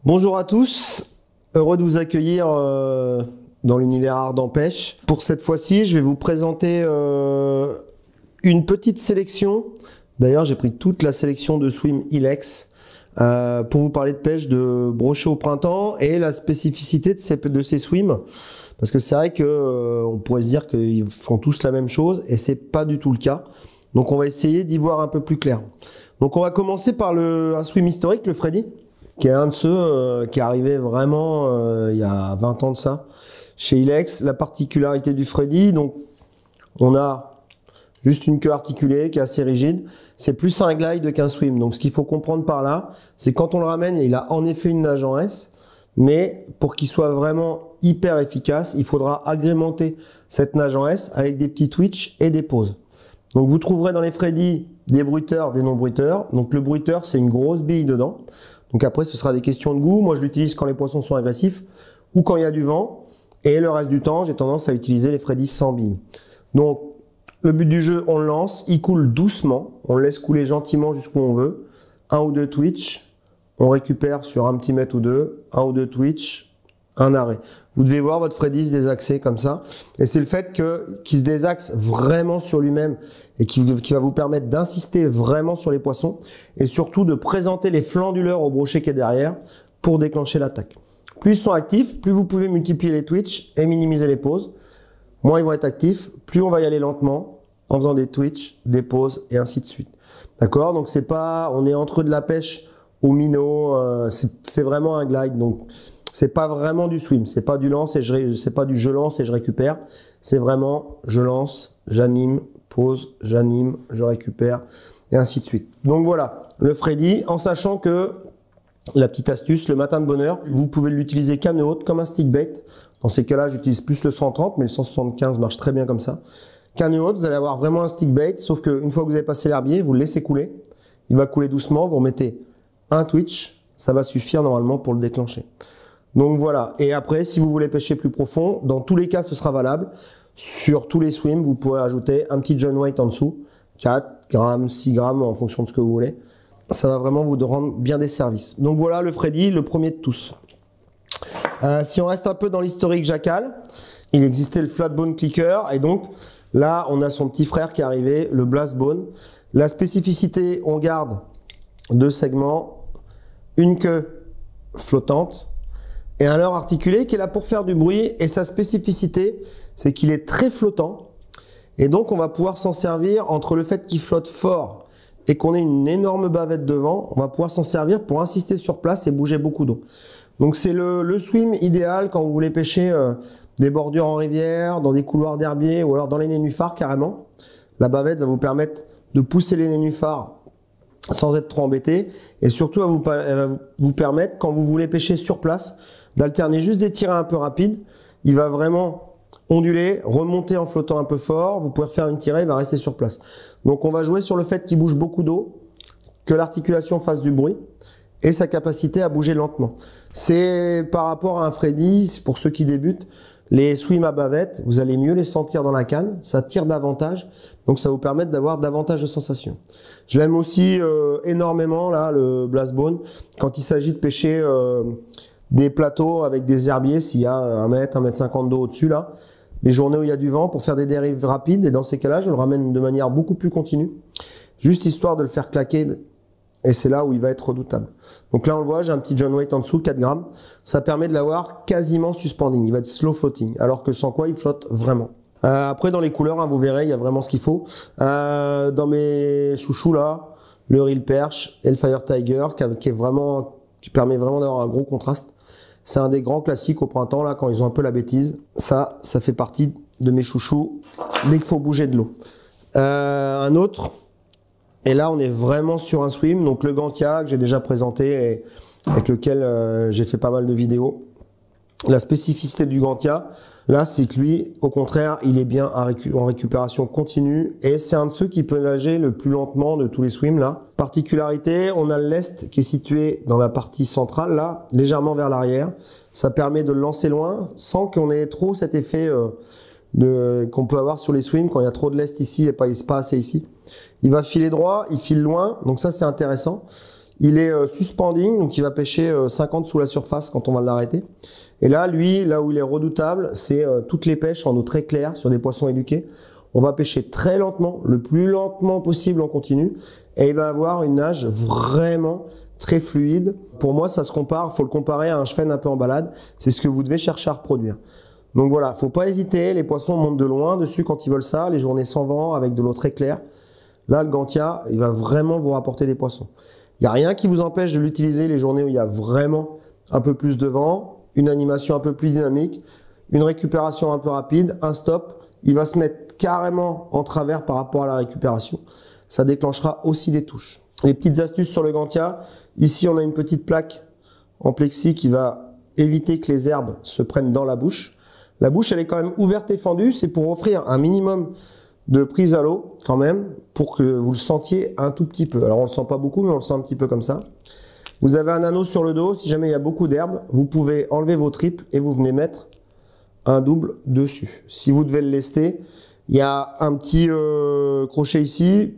Bonjour à tous, heureux de vous accueillir dans l'univers Ardent Pêche. Pour cette fois-ci, je vais vous présenter une petite sélection. D'ailleurs, j'ai pris toute la sélection de Swim Ilex pour vous parler de pêche de brochet au printemps et la spécificité de ces swims. Parce que c'est vrai que on pourrait se dire qu'ils font tous la même chose et c'est pas du tout le cas. Donc on va essayer d'y voir un peu plus clair. Donc on va commencer par un swim historique, le Freddy, qui est un de ceux qui est arrivé vraiment il y a 20 ans de ça chez Ilex. La particularité du Freddy, donc on a juste une queue articulée qui est assez rigide. C'est plus un glide qu'un swim. Donc ce qu'il faut comprendre par là, c'est quand on le ramène, il a en effet une nage en S, mais pour qu'il soit vraiment hyper efficace, il faudra agrémenter cette nage en S avec des petits twitch et des pauses. Donc vous trouverez dans les Freddy des bruiteurs, des non-bruiteurs. Donc le bruiteur, c'est une grosse bille dedans. Donc après, ce sera des questions de goût. Moi, je l'utilise quand les poissons sont agressifs ou quand il y a du vent. Et le reste du temps, j'ai tendance à utiliser les Freddy sans bille. Donc le but du jeu, on le lance, il coule doucement. On le laisse couler gentiment jusqu'où on veut. Un ou deux twitch. On récupère sur un petit mètre ou deux. Un ou deux twitch. Un arrêt. Vous devez voir votre Freddy se désaxer comme ça. Et c'est le fait qu'il se désaxe vraiment sur lui-même et qui va vous permettre d'insister vraiment sur les poissons et surtout de présenter les flancs du leurre au brochet qui est derrière pour déclencher l'attaque. Plus ils sont actifs, plus vous pouvez multiplier les twitch et minimiser les pauses. Moins ils vont être actifs, plus on va y aller lentement en faisant des twitch, des pauses et ainsi de suite. D'accord? Donc c'est pas, on est entre de la pêche au minnow, c'est vraiment un glide. Donc c'est pas vraiment du swim, c'est pas du lance et c'est pas du je lance et je récupère. C'est vraiment je lance, j'anime, pause, j'anime, je récupère et ainsi de suite. Donc voilà, le Freddy, en sachant que la petite astuce, le matin de bonne heure, vous pouvez l'utiliser canne haute comme un stick bait. Dans ces cas-là, j'utilise plus le 130, mais le 175 marche très bien comme ça. Canne haute, vous allez avoir vraiment un stick bait, sauf qu'une fois que vous avez passé l'herbier, vous le laissez couler. Il va couler doucement, vous remettez un twitch, ça va suffire normalement pour le déclencher. Donc voilà, et après, si vous voulez pêcher plus profond, dans tous les cas, ce sera valable. Sur tous les swims, vous pourrez ajouter un petit John White en dessous, 4 grammes, 6 grammes, en fonction de ce que vous voulez. Ça va vraiment vous rendre bien des services. Donc voilà le Freddy, le premier de tous. Si on reste un peu dans l'historique Jackal, il existait le Flatbone Clicker, et donc là, on a son petit frère qui est arrivé, le Blastbone. La spécificité, on garde 2 segments, une queue flottante, et un leurre articulé qui est là pour faire du bruit, et sa spécificité, c'est qu'il est très flottant, et donc on va pouvoir s'en servir entre le fait qu'il flotte fort et qu'on ait une énorme bavette devant, on va pouvoir s'en servir pour insister sur place et bouger beaucoup d'eau. Donc c'est le swim idéal quand vous voulez pêcher des bordures en rivière, dans des couloirs d'herbier ou alors dans les nénuphars carrément. La bavette va vous permettre de pousser les nénuphars sans être trop embêté, et surtout elle va vous permettre, quand vous voulez pêcher sur place, d'alterner juste des tirets un peu rapides. Il va vraiment onduler, remonter en flottant un peu fort, vous pouvez refaire une tirée, il va rester sur place. Donc on va jouer sur le fait qu'il bouge beaucoup d'eau, que l'articulation fasse du bruit, et sa capacité à bouger lentement. C'est par rapport à un Freddy, pour ceux qui débutent, les swims à bavette, vous allez mieux les sentir dans la canne, ça tire davantage, donc ça va vous permettre d'avoir davantage de sensations. Je l'aime aussi énormément, là, le Blastbone, quand il s'agit de pêcher des plateaux avec des herbiers, s'il y a 1 mètre, 1 mètre 50 d'eau au-dessus, là, les journées où il y a du vent, pour faire des dérives rapides, et dans ces cas-là, je le ramène de manière beaucoup plus continue, juste histoire de le faire claquer, et c'est là où il va être redoutable. Donc là, on le voit, j'ai un petit John White en dessous, 4 grammes, ça permet de l'avoir quasiment suspending, il va être slow floating, alors que sans quoi il flotte vraiment. Après, dans les couleurs, hein, vous verrez, il y a vraiment ce qu'il faut. Dans mes chouchous, là, le Reel Perch et le Fire Tiger, qui permet vraiment d'avoir un gros contraste. C'est un des grands classiques au printemps, là, quand ils ont un peu la bêtise. Ça fait partie de mes chouchous dès qu'il faut bouger de l'eau. Un autre, et là, on est vraiment sur un swim, donc le Gantia, que j'ai déjà présenté et avec lequel j'ai fait pas mal de vidéos. La spécificité du Gantia, là, c'est que lui, au contraire, il est bien en récupération continue, et c'est un de ceux qui peut nager le plus lentement de tous les swims, là. Particularité, on a le lest qui est situé dans la partie centrale, là, légèrement vers l'arrière. Ça permet de le lancer loin, sans qu'on ait trop cet effet qu'on peut avoir sur les swims quand il y a trop de lest ici et pas assez ici. Il va filer droit, il file loin, donc ça c'est intéressant. il est suspending, donc il va pêcher 50 sous la surface quand on va l'arrêter. Et là, lui, là où il est redoutable, c'est toutes les pêches en eau très claire sur des poissons éduqués. On va pêcher très lentement, le plus lentement possible en continu, et il va avoir une nage vraiment très fluide. Pour moi, ça se compare, faut le comparer à un chevenne un peu en balade. C'est ce que vous devez chercher à reproduire. Donc voilà, faut pas hésiter. Les poissons montent de loin dessus quand ils veulent ça. Les journées sans vent avec de l'eau très claire. Là, le Gantia, il va vraiment vous rapporter des poissons. Il n'y a rien qui vous empêche de l'utiliser les journées où il y a vraiment un peu plus de vent, une animation un peu plus dynamique, une récupération un peu rapide, un stop. Il va se mettre carrément en travers par rapport à la récupération. Ça déclenchera aussi des touches. Les petites astuces sur le Gantia. Ici, on a une petite plaque en plexi qui va éviter que les herbes se prennent dans la bouche. La bouche, elle est quand même ouverte et fendue. C'est pour offrir un minimum de prise à l'eau quand même, pour que vous le sentiez un tout petit peu. Alors on le sent pas beaucoup, mais on le sent un petit peu comme ça. Vous avez un anneau sur le dos. Si jamais il y a beaucoup d'herbes, vous pouvez enlever vos triples et vous venez mettre un double dessus. Si vous devez le lester, il y a un petit crochet ici.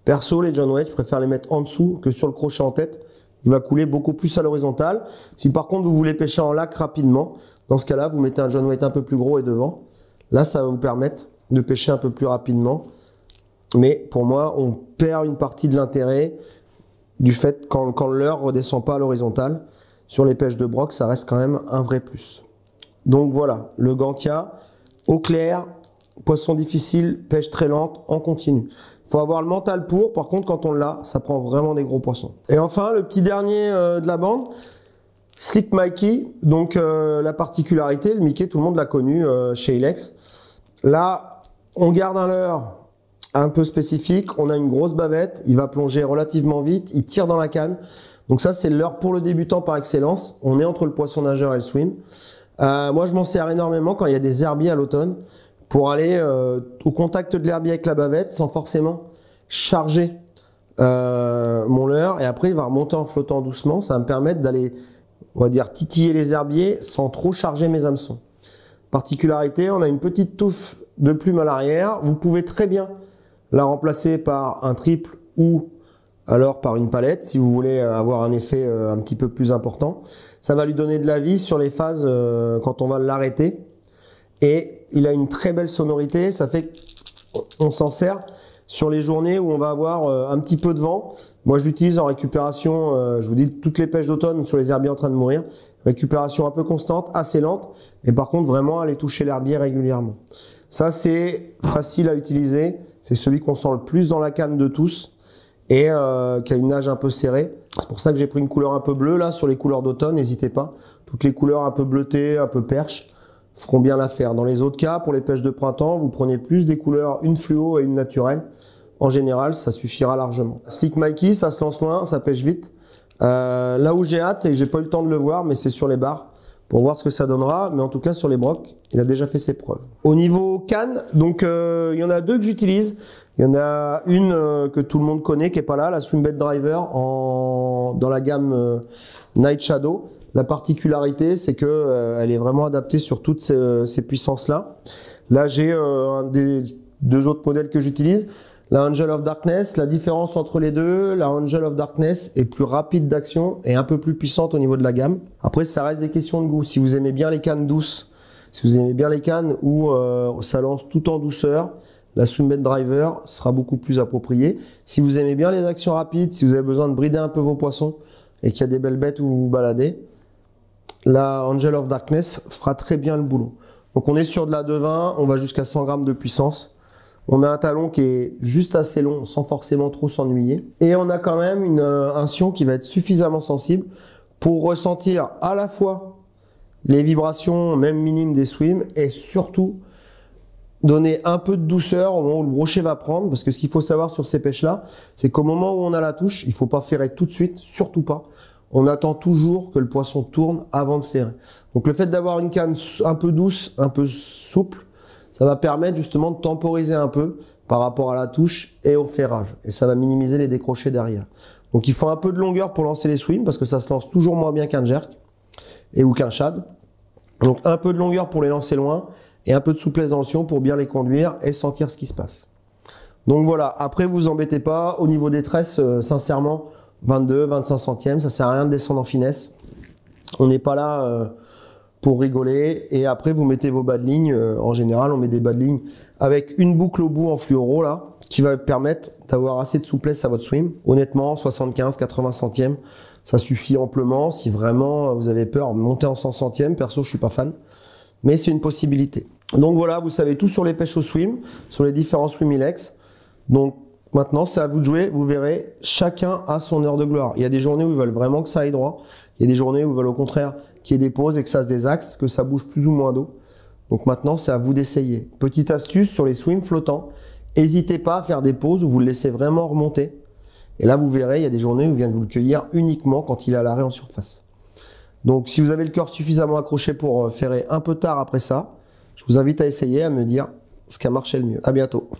Perso, les John White, je préfère les mettre en dessous que sur le crochet en tête. Il va couler beaucoup plus à l'horizontale. Si par contre vous voulez pêcher en lac rapidement, dans ce cas-là, vous mettez un John White un peu plus gros et devant. Là, ça va vous permettre de pêcher un peu plus rapidement. Mais pour moi, on perd une partie de l'intérêt du fait quand le leurre redescend pas à l'horizontale. Sur les pêches de broc, ça reste quand même un vrai plus. Donc voilà, le Gantia, eau claire, poisson difficile, pêche très lente, en continu. Il faut avoir le mental pour, par contre quand on l'a, ça prend vraiment des gros poissons. Et enfin, le petit dernier de la bande, Slick Mikey. Donc la particularité, le Mickey, tout le monde l'a connu chez Ilex. Là, on garde un leurre un peu spécifique, on a une grosse bavette, il va plonger relativement vite, il tire dans la canne. Donc ça, c'est le leurre pour le débutant par excellence. On est entre le poisson nageur et le swim. Moi, je m'en sers énormément quand il y a des herbiers à l'automne pour aller au contact de l'herbier avec la bavette sans forcément charger mon leurre. Et après, il va remonter en flottant doucement. Ça va me permettre d'aller, on va dire, titiller les herbiers sans trop charger mes hameçons. Particularité, on a une petite touffe de plume à l'arrière. Vous pouvez très bien la remplacer par un triple ou alors par une palette si vous voulez avoir un effet un petit peu plus important. Ça va lui donner de la vie sur les phases quand on va l'arrêter. Et il a une très belle sonorité, ça fait qu'on s'en sert sur les journées où on va avoir un petit peu de vent. Moi je l'utilise en récupération, je vous dis toutes les pêches d'automne sur les herbiers en train de mourir. Récupération un peu constante, assez lente, et par contre vraiment aller toucher l'herbier régulièrement. Ça c'est facile à utiliser, c'est celui qu'on sent le plus dans la canne de tous et qui a une nage un peu serrée. C'est pour ça que j'ai pris une couleur un peu bleue là sur les couleurs d'automne, n'hésitez pas. Toutes les couleurs un peu bleutées, un peu perche feront bien l'affaire. Dans les autres cas, pour les pêches de printemps, vous prenez plus des couleurs, une fluo et une naturelle. En général, ça suffira largement. Slick Mikey, ça se lance loin, ça pêche vite. Là où j'ai hâte, c'est que j'ai pas eu le temps de le voir, mais c'est sur les barres pour voir ce que ça donnera. Mais en tout cas, sur les brocs, il a déjà fait ses preuves. Au niveau canne, donc il y en a deux que j'utilise. Il y en a une que tout le monde connaît, qui est pas là, la Swimbait Driver dans la gamme Night Shadow. La particularité, c'est que elle est vraiment adaptée sur toutes ces puissances-là. Là, j'ai un des deux autres modèles que j'utilise. La Angel of Darkness, la différence entre les deux, la Angel of Darkness est plus rapide d'action et un peu plus puissante au niveau de la gamme. Après, ça reste des questions de goût. Si vous aimez bien les cannes douces, si vous aimez bien les cannes où ça lance tout en douceur, la Swimbait Driver sera beaucoup plus appropriée. Si vous aimez bien les actions rapides, si vous avez besoin de brider un peu vos poissons et qu'il y a des belles bêtes où vous vous baladez, la Angel of Darkness fera très bien le boulot. Donc on est sur de la 2,20, on va jusqu'à 100 grammes de puissance. On a un talon qui est juste assez long sans forcément trop s'ennuyer. Et on a quand même un sion qui va être suffisamment sensible pour ressentir à la fois les vibrations, même minimes des swims, et surtout donner un peu de douceur au moment où le brochet va prendre. Parce que ce qu'il faut savoir sur ces pêches-là, c'est qu'au moment où on a la touche, il ne faut pas ferrer tout de suite, surtout pas. On attend toujours que le poisson tourne avant de ferrer. Donc le fait d'avoir une canne un peu douce, un peu souple, ça va permettre justement de temporiser un peu par rapport à la touche et au ferrage. Et ça va minimiser les décrochés derrière. Donc il faut un peu de longueur pour lancer les swims parce que ça se lance toujours moins bien qu'un jerk ou qu'un shad. Donc un peu de longueur pour les lancer loin et un peu de souplesse dans le sion pour bien les conduire et sentir ce qui se passe. Donc voilà, après vous embêtez pas. Au niveau des tresses, sincèrement, 22, 25 centièmes, ça sert à rien de descendre en finesse. On n'est pas là pour rigoler. Et après, vous mettez vos bas de ligne. En général, on met des bas de ligne avec une boucle au bout en fluoro, là, qui va permettre d'avoir assez de souplesse à votre swim. Honnêtement, 75, 80 centièmes, ça suffit amplement. Si vraiment vous avez peur, montez en 100 centièmes. Perso, je suis pas fan. Mais c'est une possibilité. Donc voilà, vous savez tout sur les pêches au swim, sur les différents Swimilex. Donc maintenant, c'est à vous de jouer. Vous verrez, chacun a son heure de gloire. Il y a des journées où ils veulent vraiment que ça aille droit. Il y a des journées où ils veulent au contraire qu'il y ait des pauses et que ça se désaxe, que ça bouge plus ou moins d'eau. Donc maintenant, c'est à vous d'essayer. Petite astuce sur les swims flottants. N'hésitez pas à faire des pauses où vous le laissez vraiment remonter. Et là, vous verrez, il y a des journées où il vient de vous le cueillir uniquement quand il est à l'arrêt en surface. Donc si vous avez le cœur suffisamment accroché pour ferrer un peu tard après ça, je vous invite à essayer, à me dire ce qui a marché le mieux. À bientôt.